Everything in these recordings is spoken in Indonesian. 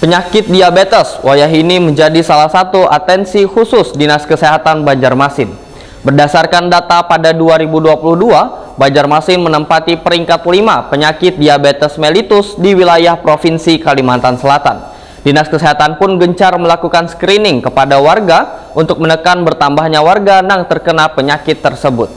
Penyakit diabetes wayah ini menjadi salah satu atensi khusus Dinas Kesehatan Banjarmasin. Berdasarkan data pada 2022, Banjarmasin menempati peringkat 5 penyakit diabetes mellitus di wilayah Provinsi Kalimantan Selatan. Dinas Kesehatan pun gencar melakukan screening kepada warga untuk menekan bertambahnya warga yang terkena penyakit tersebut.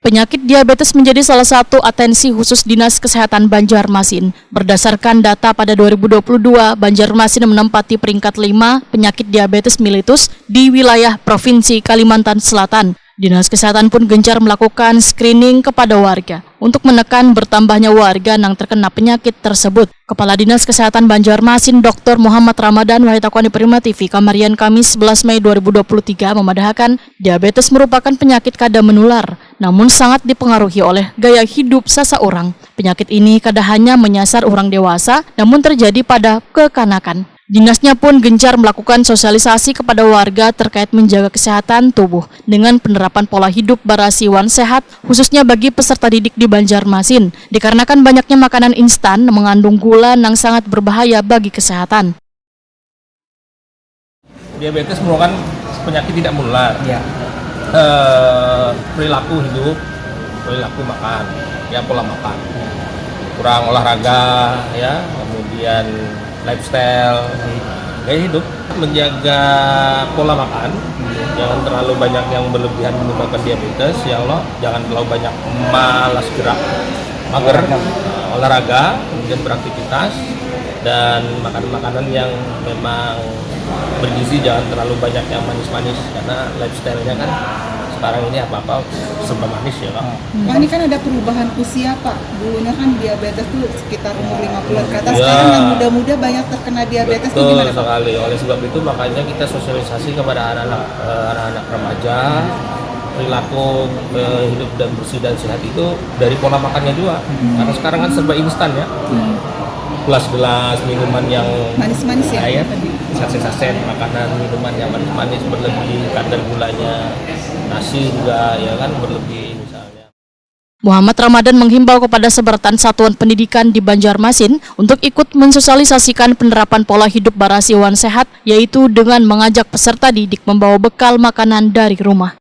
Penyakit diabetes menjadi salah satu atensi khusus Dinas Kesehatan Banjarmasin. Berdasarkan data pada 2022, Banjarmasin menempati peringkat 5 penyakit diabetes mellitus di wilayah Provinsi Kalimantan Selatan. Dinas Kesehatan pun gencar melakukan screening kepada warga untuk menekan bertambahnya warga yang terkena penyakit tersebut. Kepala Dinas Kesehatan Banjarmasin Dr. Muhammad Ramadan Wahitakwani Prima TV Kamarian Kamis 11 Mei 2023 memadahkan diabetes merupakan penyakit kada menular, namun sangat dipengaruhi oleh gaya hidup seseorang. Penyakit ini kada hanya menyasar orang dewasa, namun terjadi pada kekanakan. Dinasnya pun gencar melakukan sosialisasi kepada warga terkait menjaga kesehatan tubuh dengan penerapan pola hidup barasiwan sehat, khususnya bagi peserta didik di Banjarmasin, dikarenakan banyaknya makanan instan mengandung gula yang sangat berbahaya bagi kesehatan. Diabetes merupakan penyakit tidak menular. Ya. Perilaku hidup, perilaku makan, ya pola makan, kurang olahraga, ya, kemudian lifestyle, gaya hidup, menjaga pola makan, jangan terlalu banyak yang berlebihan menyebabkan diabetes, ya Allah, jangan terlalu banyak malas gerak, mager, olahraga, kemudian beraktivitas, dan makan makanan yang memang bergizi, jangan terlalu banyak yang manis-manis, karena lifestyle-nya kan sekarang ini apa-apa serba manis ya Pak. Pak, ini kan ada perubahan usia Pak, dulunya kan diabetes tuh sekitar umur 50-an ke atas, ya. Sekarang yang muda-muda banyak terkena diabetes. Betul, itu gimana Pak? Sekali, oleh sebab itu makanya kita sosialisasi kepada anak-anak remaja, perilaku hidup dan bersih dan sehat itu dari pola makannya juga, karena sekarang kan serba instan ya. Gelas-gelas minuman yang manis-manis ya, saset-saset makanan minuman yang manis-manis berlebih, kadar gulanya, nasi juga ya kan berlebih misalnya. Muhammad Ramadan menghimbau kepada seberatan satuan pendidikan di Banjarmasin untuk ikut mensosialisasikan penerapan pola hidup barasiwan sehat, yaitu dengan mengajak peserta didik membawa bekal makanan dari rumah.